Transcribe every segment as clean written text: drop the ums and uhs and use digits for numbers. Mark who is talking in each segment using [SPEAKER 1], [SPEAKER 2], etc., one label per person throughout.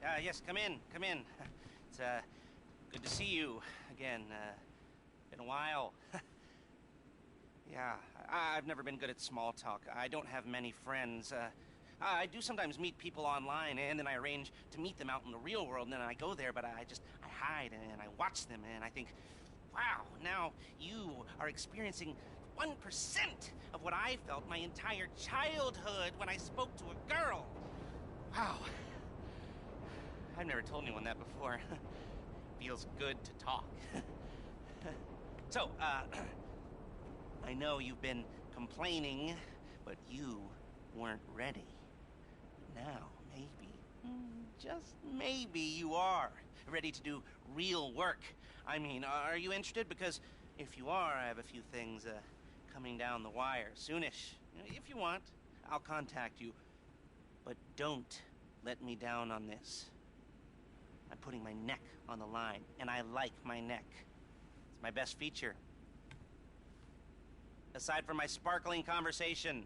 [SPEAKER 1] Yes, come in, come in. It's, good to see you again. Been a while. Yeah, I've never been good at small talk. I don't have many friends. I do sometimes meet people online, and then I arrange to meet them out in the real world, and then I go there, but I hide, and I watch them, and I think, wow, now you are experiencing 1% of what I felt my entire childhood when I spoke to a girl. Wow. I've never told anyone that before. Feels good to talk. So, I know you've been complaining, but you weren't ready. Now, maybe, just maybe you are ready to do real work. I mean, are you interested? Because if you are, I have a few things coming down the wire soonish. If you want, I'll contact you. But don't let me down on this. I'm putting my neck on the line, and I like my neck. It's my best feature. Aside from my sparkling conversation.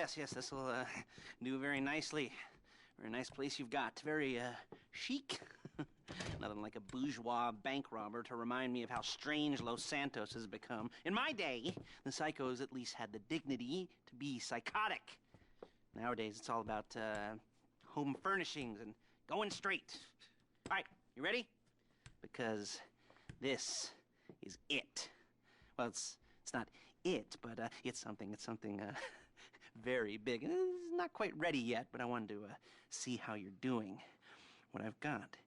[SPEAKER 1] Yes, this will do very nicely. Very nice place you've got. Very chic. Nothing like a bourgeois bank robber to remind me of how strange Los Santos has become. In my day, the psychos at least had the dignity to be psychotic. Nowadays, it's all about home furnishings and going straight. All right, you ready? Because this is it. Well, it's not it, but it's something very big. It's not quite ready yet, but I wanted to see how you're doing. What I've got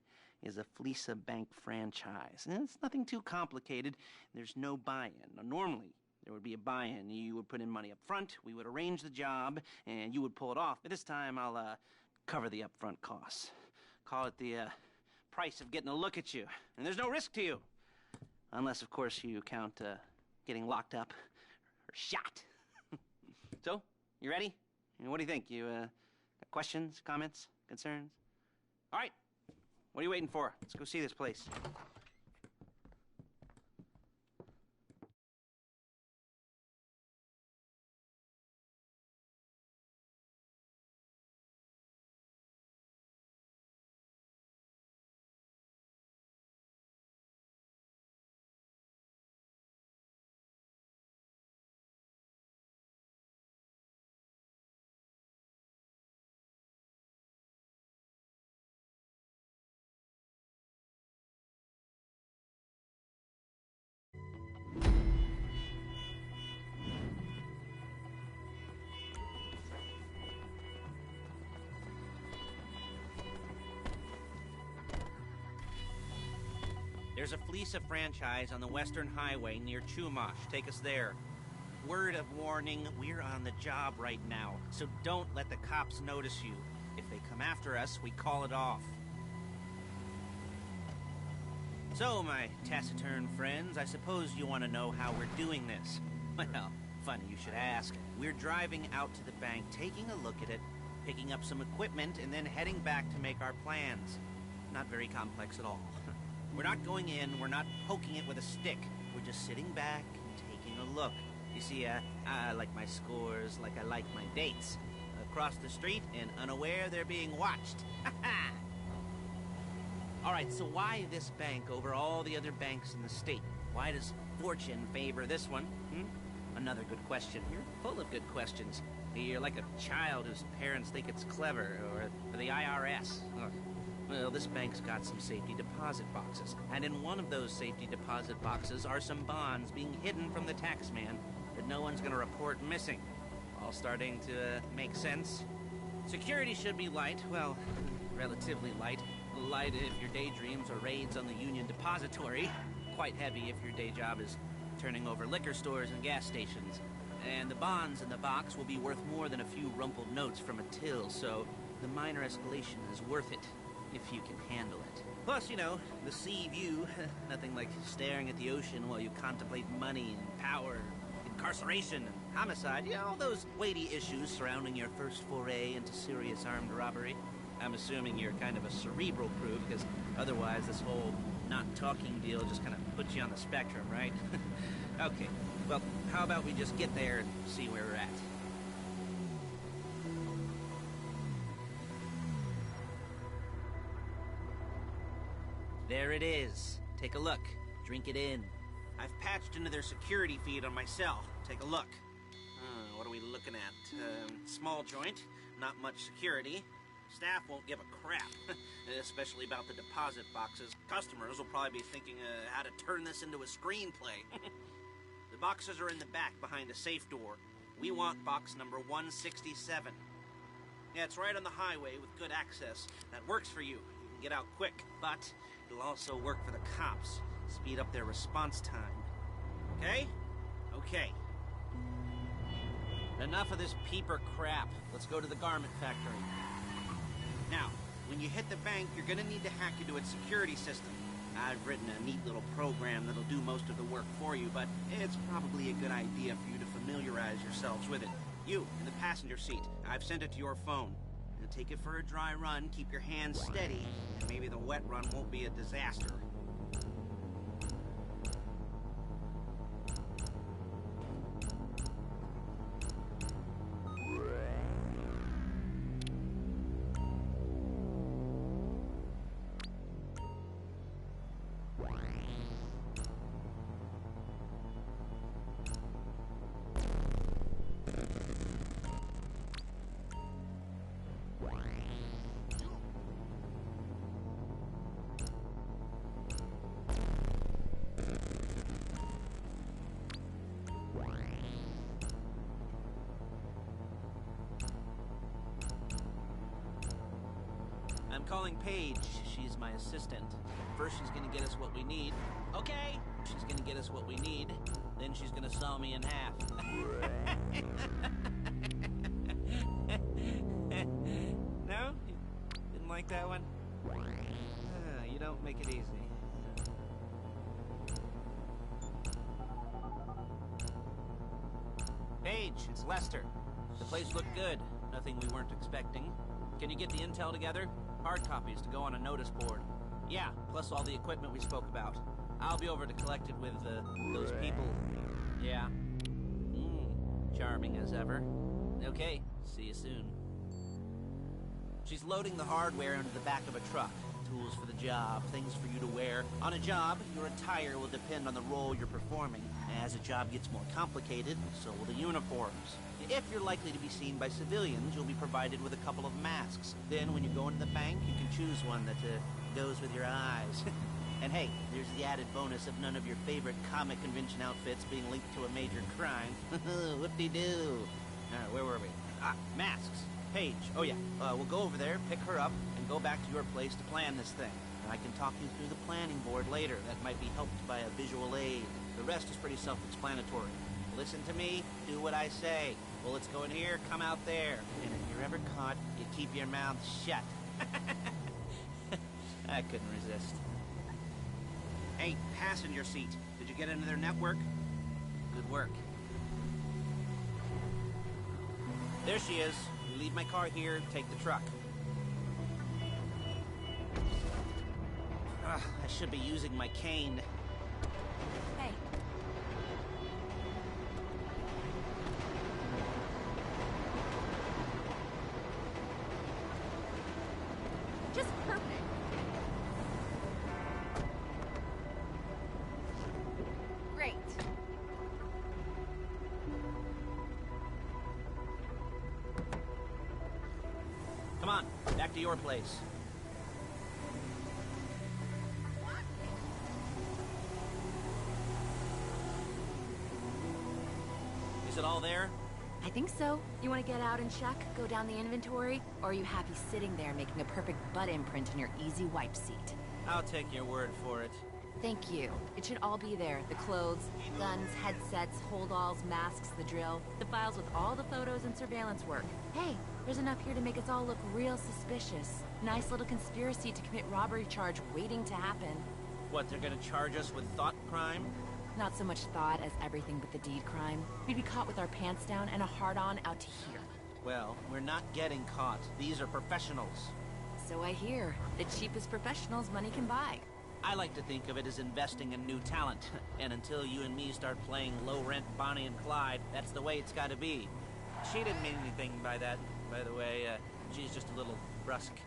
[SPEAKER 1] is a Fleesa Bank franchise. And it's nothing too complicated. There's no buy-in. Now, normally, there would be a buy-in. You would put in money up front, we would arrange the job, and you would pull it off. But this time, I'll cover the upfront costs. Call it the price of getting a look at you. And there's no risk to you. Unless, of course, you count getting locked up or shot. So, you ready? What do you think? You got questions, comments, concerns? All right. What are you waiting for? Let's go see this place. There's a Fleesa franchise on the Western Highway near Chumash. Take us there. Word of warning, we're on the job right now, so don't let the cops notice you. If they come after us, we call it off. So, my taciturn friends, I suppose you want to know how we're doing this. Well, funny you should ask. We're driving out to the bank, taking a look at it, picking up some equipment, and then heading back to make our plans. Not very complex at all. We're not going in, we're not poking it with a stick. We're just sitting back and taking a look. You see, I like my scores like I like my dates. Across the street and unaware they're being watched. All right, so why this bank over all the other banks in the state? Why does fortune favor this one? Another good question. You're full of good questions. You're like a child whose parents think it's clever, or the IRS. Ugh. Well, this bank's got some safety deposit boxes, and in one of those safety deposit boxes are some bonds being hidden from the tax man that no one's gonna report missing. All starting to make sense. Security should be light, well, relatively light. Light if your daydreams are raids on the Union Depository. Quite heavy if your day job is turning over liquor stores and gas stations. And the bonds in the box will be worth more than a few rumpled notes from a till, so the minor escalation is worth it. If you can handle it. Plus, you know, the sea view. Nothing like staring at the ocean while you contemplate money and power, incarceration and homicide. You know, all those weighty issues surrounding your first foray into serious armed robbery. I'm assuming you're kind of a cerebral crew, because otherwise this whole not talking deal just kind of puts you on the spectrum, right? Okay, well, how about we just get there and see where we're at? There it is. Take a look. Drink it in. I've patched into their security feed on my cell. Take a look. What are we looking at? Small joint, not much security. Staff won't give a crap, especially about the deposit boxes. Customers will probably be thinking how to turn this into a screenplay. The boxes are in the back behind a safe door. We want box number 167. Yeah, it's right on the highway with good access. That works for you. You can get out quick, but it'll also work for the cops. Speed up their response time. Okay? Okay. Enough of this peeper crap. Let's go to the garment factory. Now, when you hit the bank, you're gonna need to hack into its security system. I've written a neat little program that'll do most of the work for you, but it's probably a good idea for you to familiarize yourselves with it. You, in the passenger seat, I've sent it to your phone. Now take it for a dry run, keep your hands steady, and maybe the wet run won't be a disaster.
[SPEAKER 2] calling Paige. She's my assistant. First, she's gonna get us what we need. Okay! She's gonna get us what we need. Then she's gonna saw me in half. No? You didn't like that one? You don't make it easy. Paige, it's Lester. The place looked good. Nothing we weren't expecting. Can you get the intel together? Hard copies to go on a notice board. Yeah, plus all the equipment we spoke about. I'll be over to collect it with, those people. Yeah. Charming as ever. Okay, see you soon. She's loading the hardware into the back of a truck. Tools for the job, things for you to wear. On a job, your attire will depend on the role you're performing. As a job gets more complicated, so will the uniforms. If you're likely to be seen by civilians, you'll be provided with a couple of masks. Then, when you go into the bank, you can choose one that goes with your eyes. And hey, there's the added bonus of none of your favorite comic convention outfits being linked to a major crime. Whoop-de-doo. Where were we? Masks. Paige. Oh yeah, we'll go over there, pick her up, and go back to your place to plan this thing. And I can talk you through the planning board later. That might be helped by a visual aid. The rest is pretty self-explanatory. Listen to me, do what I say. Bullets go in here, come out there. And if you're ever caught, you keep your mouth shut. I couldn't resist.
[SPEAKER 1] Hey, passenger seat. Did you get into their network?
[SPEAKER 2] Good work. There she is. You leave my car here, take the truck. I should be using my cane.
[SPEAKER 3] Hey. Just perfect. Great.
[SPEAKER 2] Come on, back to your place. Is it all there?
[SPEAKER 3] I think so. You want to get out and check? Go down the inventory? Or are you happy sitting there making a perfect butt imprint in your easy wipe seat?
[SPEAKER 2] I'll take your word for it.
[SPEAKER 3] Thank you. It should all be there. The clothes, guns, headsets, holdalls, masks, the drill. The files with all the photos and surveillance work. Hey, there's enough here to make us all look real suspicious. Nice little conspiracy to commit robbery charge waiting to happen.
[SPEAKER 2] What, they're gonna charge us with thought crime?
[SPEAKER 3] Not so much thought as everything but the deed crime. We'd be caught with our pants down and a hard-on out to here.
[SPEAKER 2] Well, we're not getting caught. These are professionals.
[SPEAKER 3] So I hear. The cheapest professionals money can buy.
[SPEAKER 2] I like to think of it as investing in new talent. And until you and me start playing low-rent Bonnie and Clyde, that's the way it's gotta be. She didn't mean anything by that, by the way. She's just a little brusque.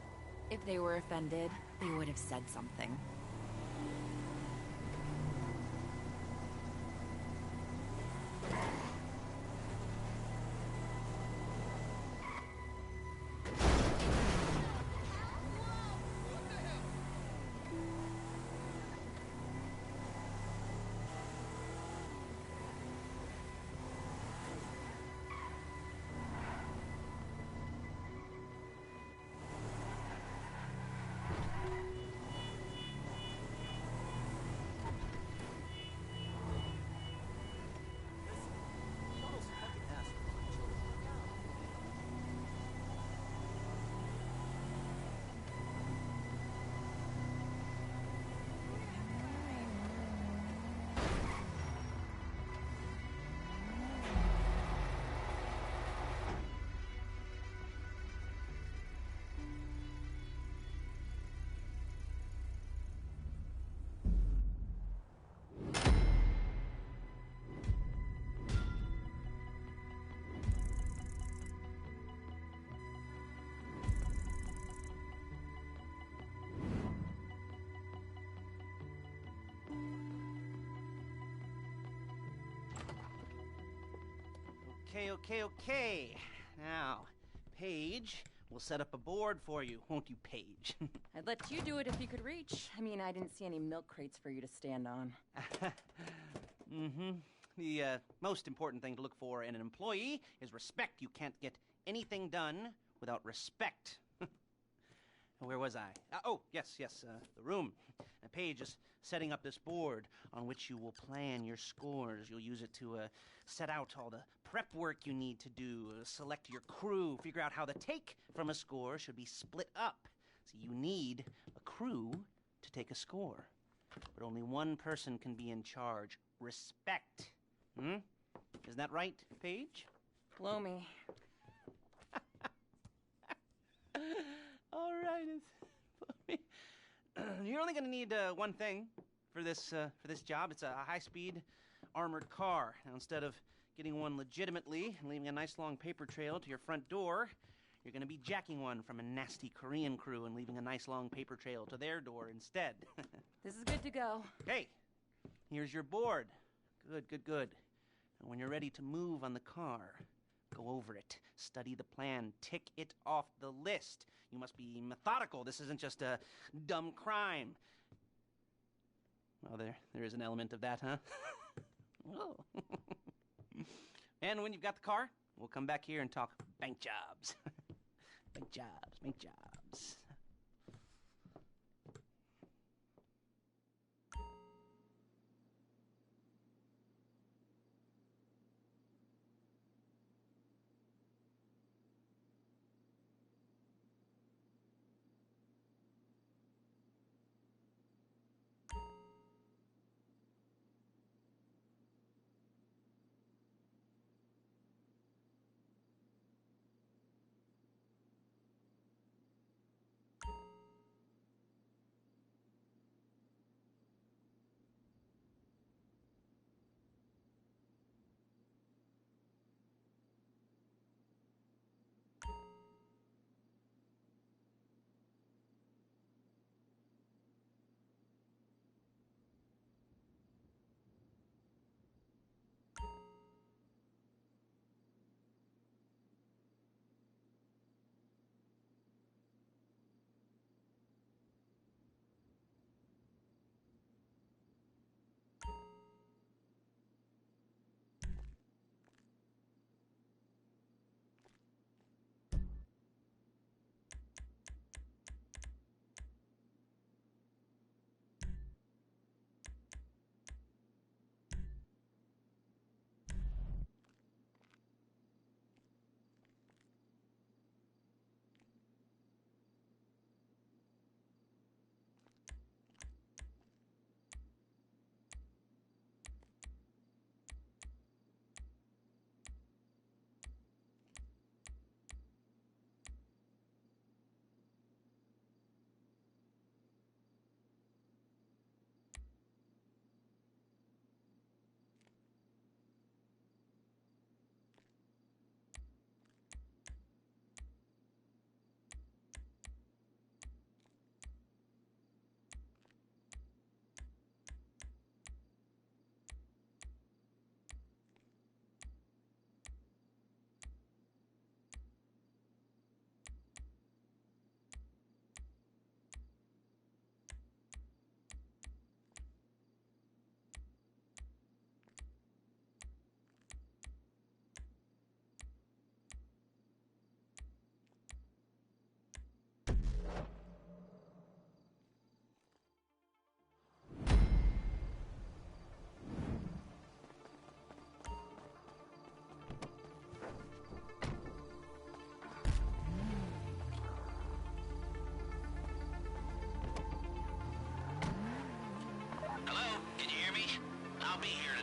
[SPEAKER 3] If they were offended, they would have said something.
[SPEAKER 1] Okay. Now, Paige, we'll set up a board for you, won't you, Paige?
[SPEAKER 3] I'd let you do it if you could reach. I mean, I didn't see any milk crates for you to stand on.
[SPEAKER 1] The most important thing to look for in an employee is respect. You can't get anything done without respect. Where was I? Oh, yes, the room. Paige is setting up this board on which you will plan your scores. You'll use it to set out all the prep work you need to do, select your crew, figure out how the take from a score should be split up. So you need a crew to take a score. But only one person can be in charge. Respect. Isn't that right, Paige?
[SPEAKER 3] Blow me.
[SPEAKER 1] All right. You're only going to need one thing for this job. It's a high-speed armored car. Now, instead of getting one legitimately and leaving a nice long paper trail to your front door, you're going to be jacking one from a nasty Korean crew and leaving a nice long paper trail to their door instead.
[SPEAKER 3] This is good to go.
[SPEAKER 1] Hey, here's your board. Good. And when you're ready to move on the car, go over it, study the plan, tick it off the list. You must be methodical. This isn't just a dumb crime. Well, there is an element of that, huh? Oh. And when you've got the car, we'll come back here and talk bank jobs. Bank jobs.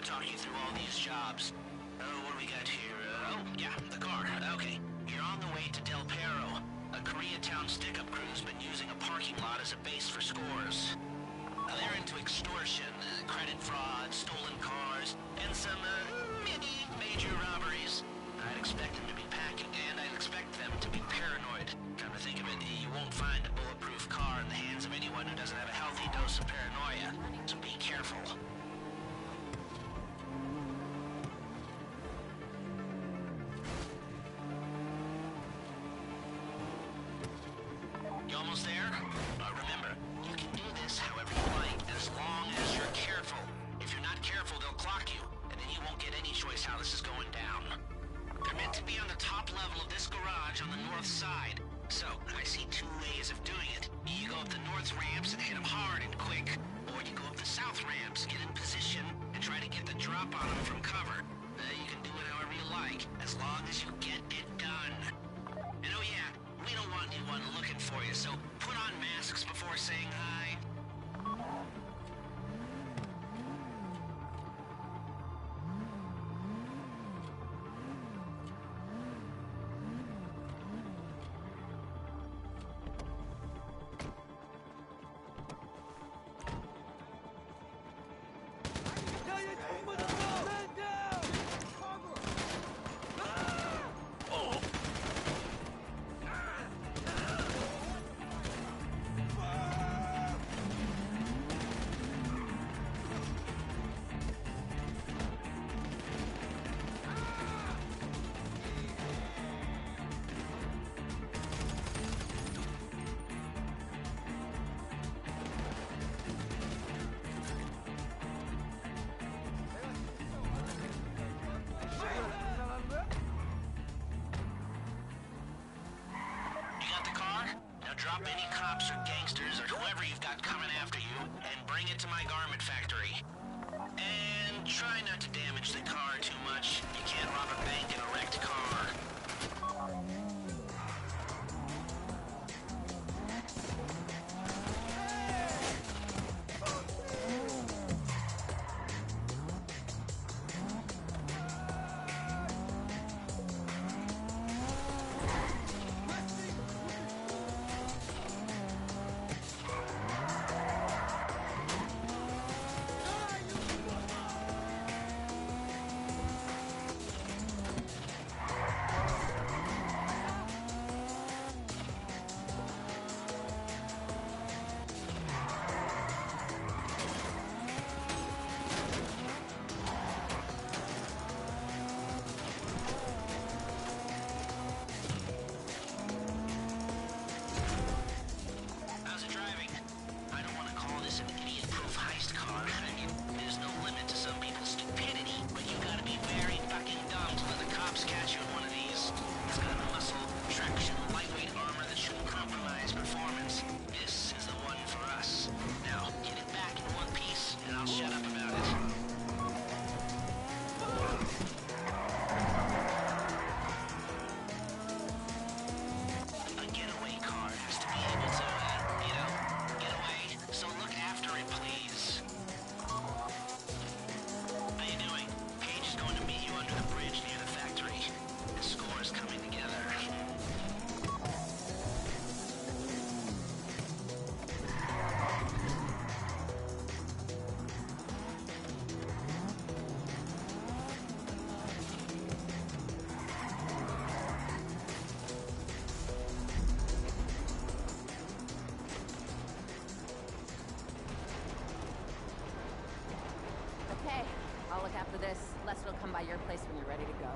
[SPEAKER 2] talk you through all these jobs. What do we got here? Oh, yeah, the car. Okay. You're on the way to Del Perro. A Koreatown stick-up crew's been using a parking lot as a base for scores. They're into extortion, credit fraud, stolen cars, and some, mini major robberies. I'd expect them to be packing, and I'd expect them to be paranoid. Come to think of it, you won't find a bulletproof car in the hands of anyone who doesn't have a healthy dose of paranoia. So be careful. You almost there? Remember, you can do this however you like, as long as you're careful. If you're not careful, they'll clock you, and then you won't get any choice how this is going down. They're meant to be on the
[SPEAKER 4] side. So, I see two ways of doing it. You go up the north ramps and hit them hard and quick, or you go up the south ramps, get in position, and try to get the drop on them from cover. You can do it however you like, as long as you get it done. And oh yeah, we don't want anyone looking for you, so put on masks before saying hi. Drop any cops or gangsters or whoever you've got coming after you and bring it to my garment factory. And try not to damage the car too much. You can't rob a bank in a wrecked car.
[SPEAKER 3] I'll look after this. Lester will come by your place when you're ready to go.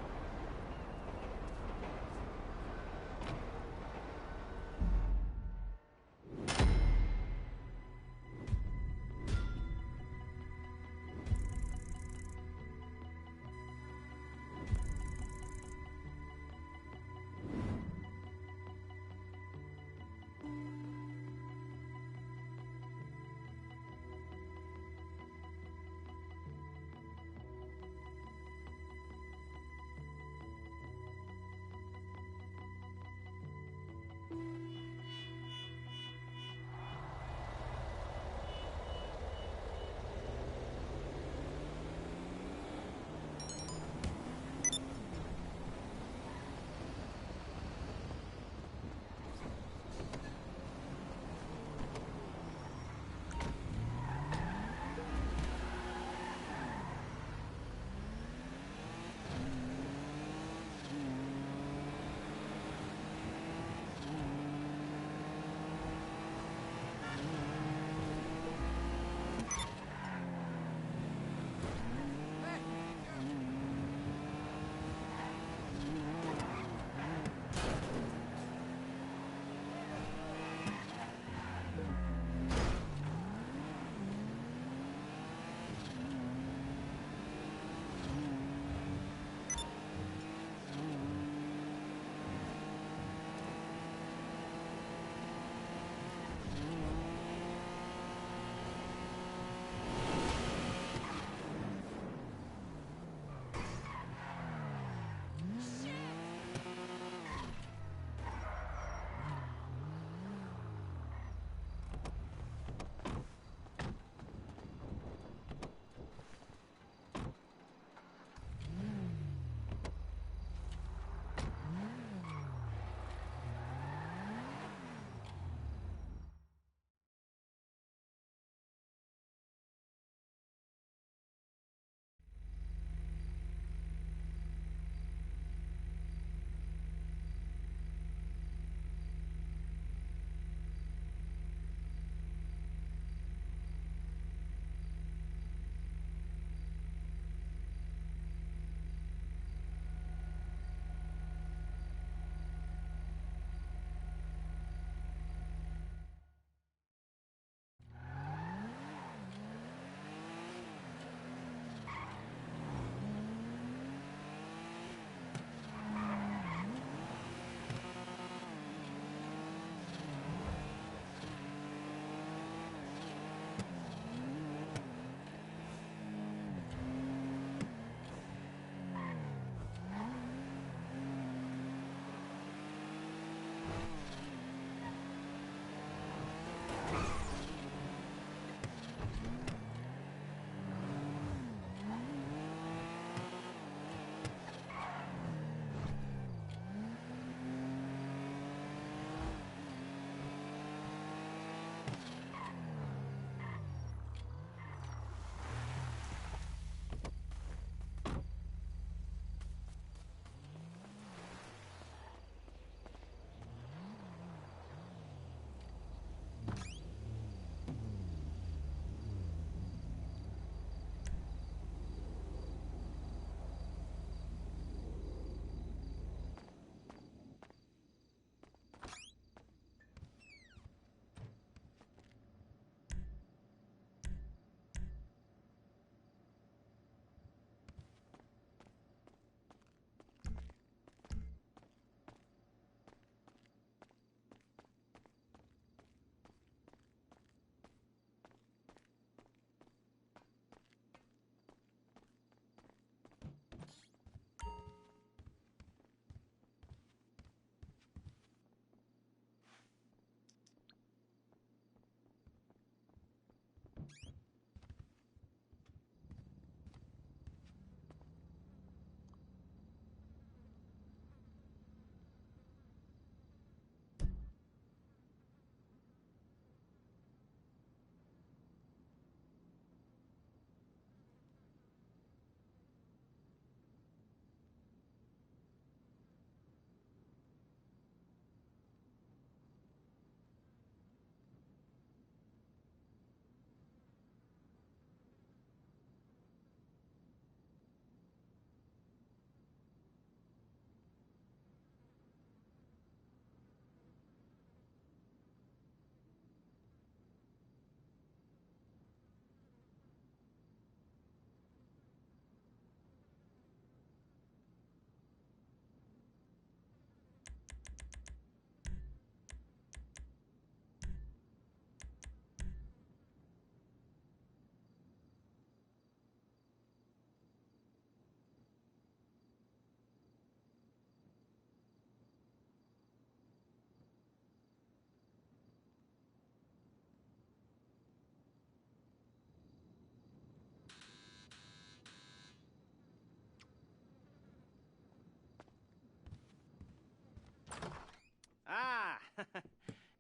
[SPEAKER 1] Ah,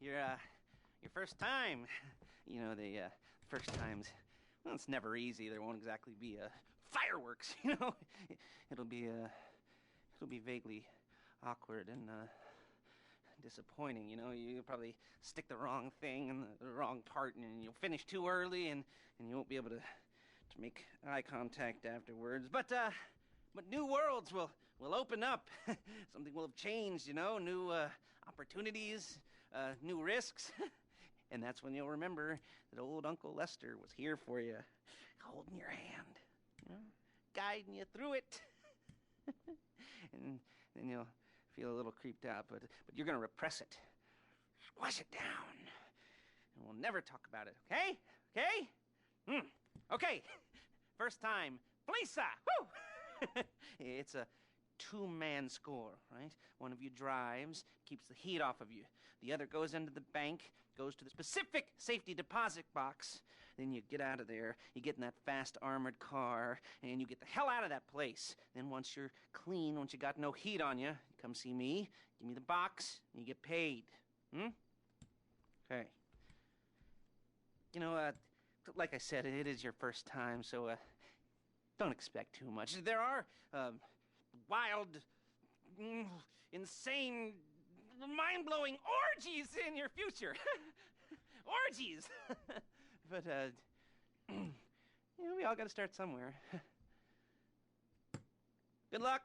[SPEAKER 1] your first time. You know, the first times. Well, it's never easy. There won't exactly be fireworks. You know, it'll be vaguely awkward and disappointing. You know, you'll probably stick the wrong thing in the wrong part, and you'll finish too early, and you won't be able to make eye contact afterwards. But new worlds will open up. Something will have changed, you know, new opportunities, new risks. And that's when you'll remember that old Uncle Lester was here for you, holding your hand, you know, guiding you through it. And then you'll feel a little creeped out, but you're gonna repress it. Squash it down. And we'll never talk about it, okay? Okay? Okay. First time. Felisa! Woo! It's a two-man score, right? One of you drives, keeps the heat off of you. The other goes into the bank, goes to the specific safety deposit box. Then you get out of there, you get in that fast armored car, and you get the hell out of that place. Then once you're clean, once you got no heat on you, you come see me, give me the box, and you get paid. Okay. You know, like I said, it is your first time, so don't expect too much. There are wild, insane, mind-blowing orgies in your future. Orgies! But, you know, we all gotta start somewhere. Good luck!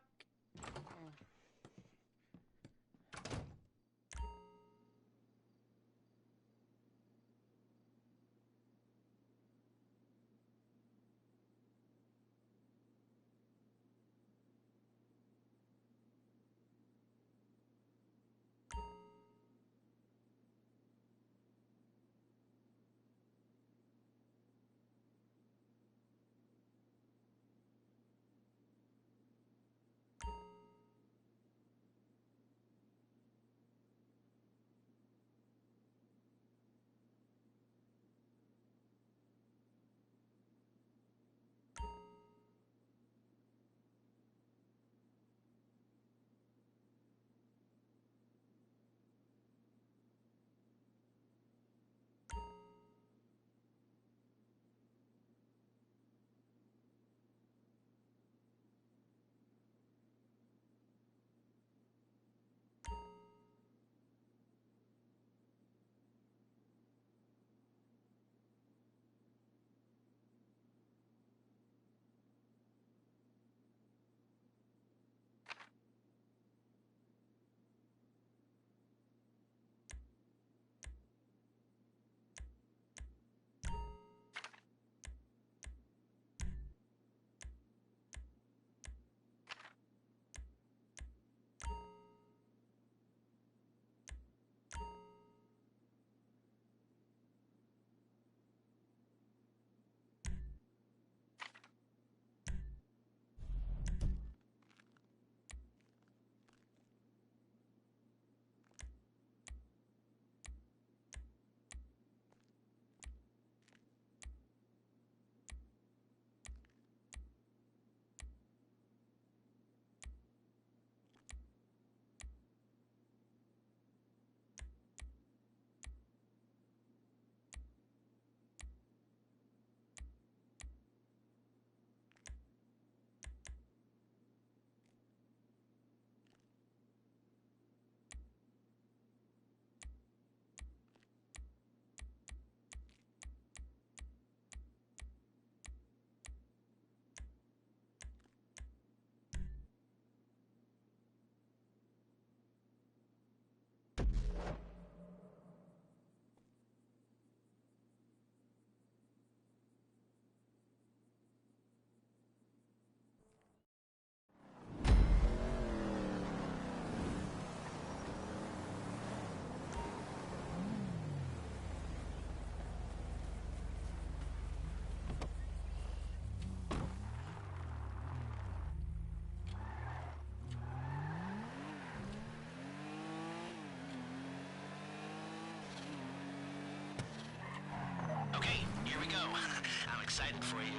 [SPEAKER 4] excited for you.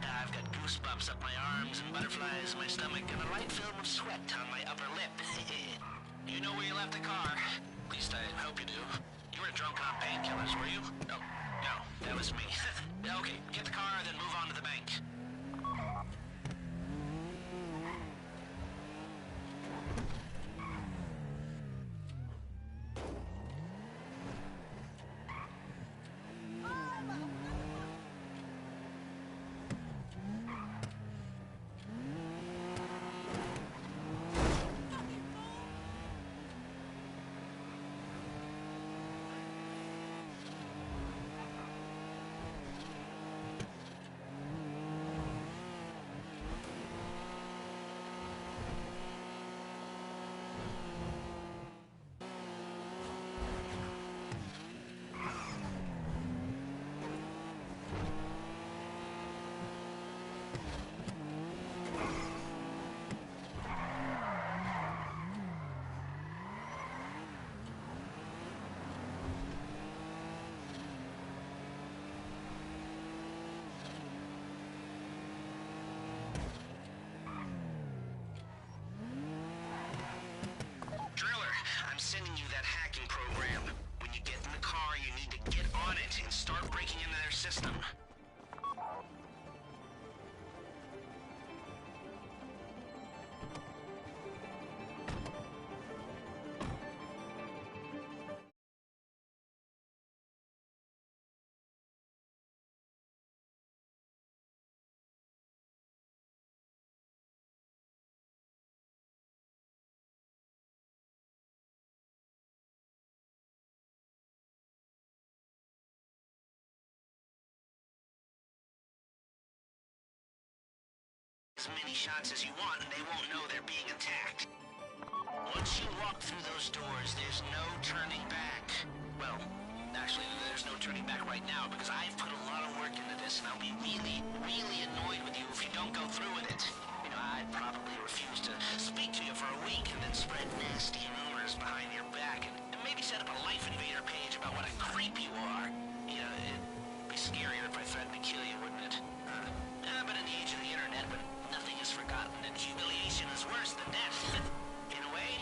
[SPEAKER 4] I've got goosebumps up my arms and butterflies in my stomach and a light film of sweat on my upper lip. You know where you left the car? At least I hope you do. You weren't drunk on painkillers, were you? No, that was me. Okay, get the car, then move on to the bank. I'm sending you that hacking program. When you get in the car, you need to get on it and start breaking into their system. As many shots as you want, and they won't know they're being attacked. Once you walk through those doors, there's no turning back. Well, actually, there's no turning back right now, because I've put a lot of work into this, and I'll be really, really annoyed with you if you don't go through with it. You know, I'd probably refuse to speak to you for a week, and then spread nasty rumors behind your back, and maybe set up a Life Invader page about what a creep you are. You know, it'd be scarier if I threatened to kill you, wouldn't it? But in the age of the internet, when nothing is forgotten and humiliation is worse than death, in a way?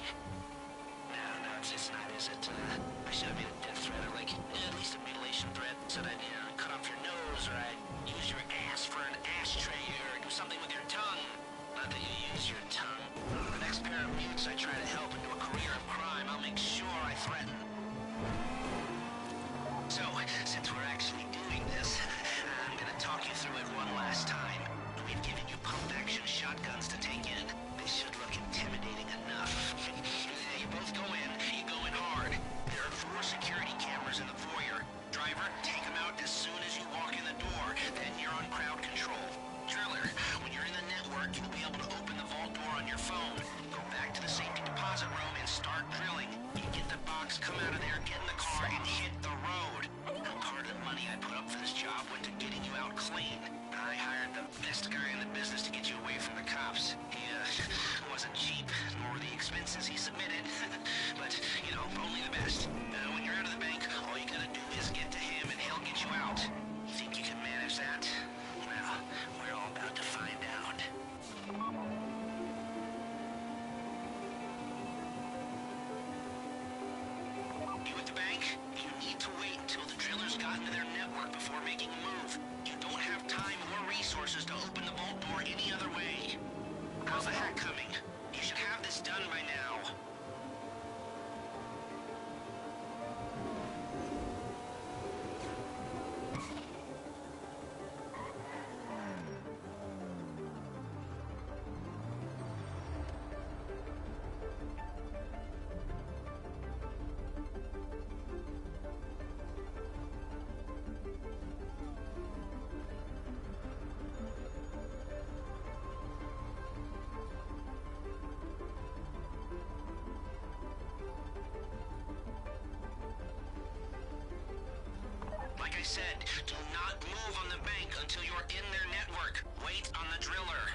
[SPEAKER 4] No, it's not, is it? I should have made a death threat, or like, at least a mutilation threat, said I'd, cut off your nose, or I'd use your ass for an ashtray, or do something with your tongue. Not that you use your tongue. The next pair of mutes I try to help into a career of crime, I'll make sure I threaten. So, since we're actually doing this, I'm gonna talk you through it one last time. We've given you pump-action shotguns to take in. They should look intimidating enough. You both go in. You go in hard. There are 4 security cameras in the foyer. Driver, take them out as soon as you walk in the door. Then you're on crowd control. Driller, when you're in the network, you'll be able to open the vault door on your phone. Go back to the safety deposit room and start drilling. You get the box, come out of there, get in the car, and hit the road. Now, part of the money I put up for this job went to getting you out clean. I hired the best guy in the business to get you away from the cops. He, wasn't cheap, nor the expenses he submitted. But, only the best. When you're out of the bank, all you gotta do is get to him and he'll get you out. You think you can manage that? Well, we're all about to find out. You at the bank? You need to wait until the drillers got into their network before making a move. You don't have time or resources to open the vault door any other way. How's the hack coming? You should have this done by now. Like I said, do not move on the bank until you're in their network. Wait on the driller.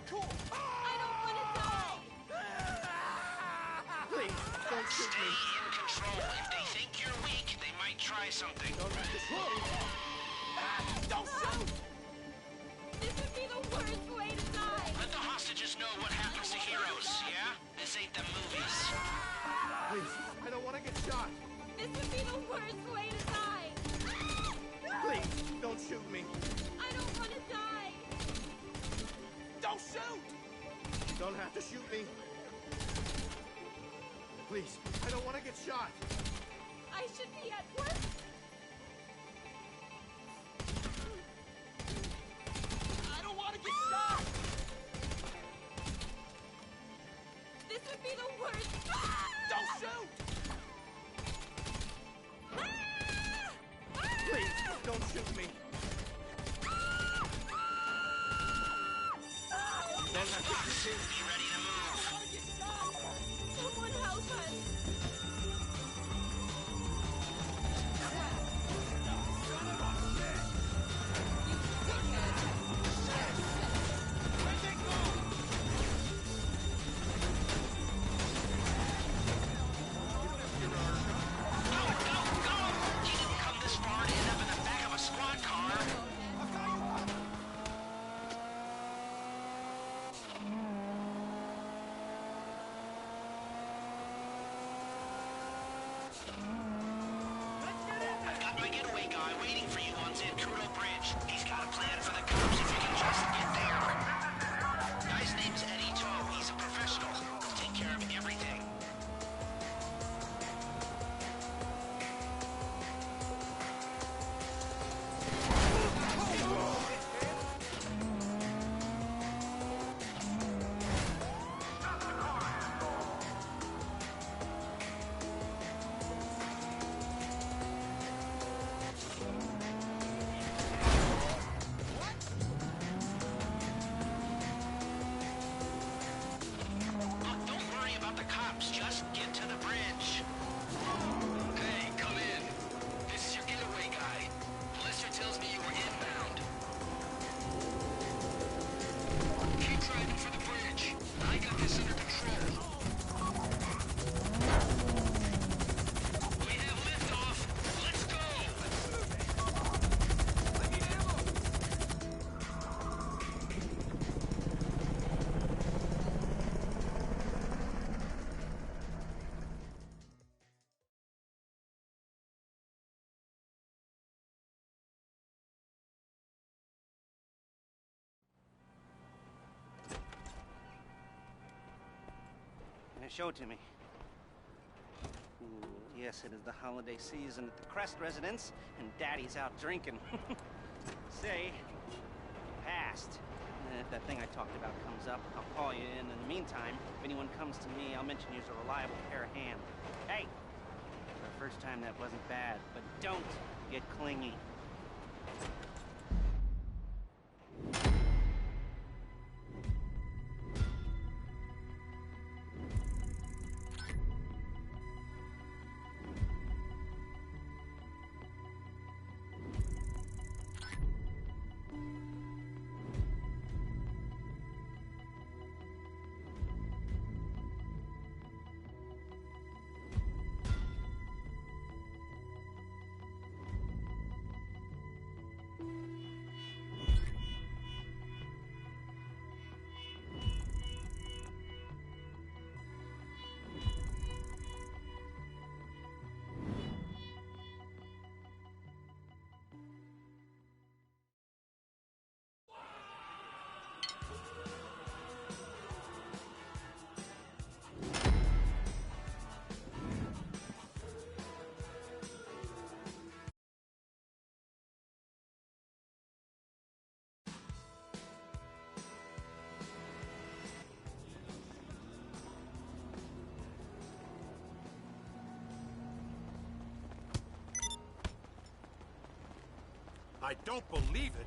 [SPEAKER 5] cool.
[SPEAKER 6] I don't want to die!
[SPEAKER 5] Please, don't shoot
[SPEAKER 4] Stay
[SPEAKER 5] me.
[SPEAKER 4] in control. If they think you're weak, they might try something.
[SPEAKER 5] Don't have to shoot me. Don't shoot!
[SPEAKER 6] This would be the worst way to die!
[SPEAKER 4] Let the hostages know what happens to heroes, yeah? This ain't the movies.
[SPEAKER 5] Please, I don't want to get shot.
[SPEAKER 6] This would be the worst way to die!
[SPEAKER 5] Please, don't shoot me.
[SPEAKER 6] I don't want to die!
[SPEAKER 5] Don't shoot! You don't have to shoot me. Please, I don't want to get shot.
[SPEAKER 6] I should be at work!
[SPEAKER 5] I don't want to get shot!
[SPEAKER 6] This would be the worst!
[SPEAKER 5] Don't shoot! Please, don't shoot me. You don't have to shoot me.
[SPEAKER 4] Be ready to move.
[SPEAKER 6] Someone help us!
[SPEAKER 4] Go, go, go! You didn't come this far to end up in the back of a squad car. I've got my getaway guy waiting for you on GTAndo Bridge. He's got a plan for the cops if you can just get there. Guy's name's Eddie Toe. He's a professional. He'll take care of everything. Look, don't worry about the cops. Just get to the bridge. Hey, come in. This is your getaway guy. Lester tells me you were inbound. Keep driving for the bridge. I got this under control. We have liftoff. Let's go.
[SPEAKER 5] I need ammo!
[SPEAKER 1] Show it to me. Ooh, yes, it is the holiday season at the Crest residence, and Daddy's out drinking. Say, passed. If that thing I talked about comes up, I'll call you in. In the meantime, if anyone comes to me, I'll mention you as a reliable pair of hands. Hey! For the first time, that wasn't bad, but don't get clingy.
[SPEAKER 7] I don't believe it.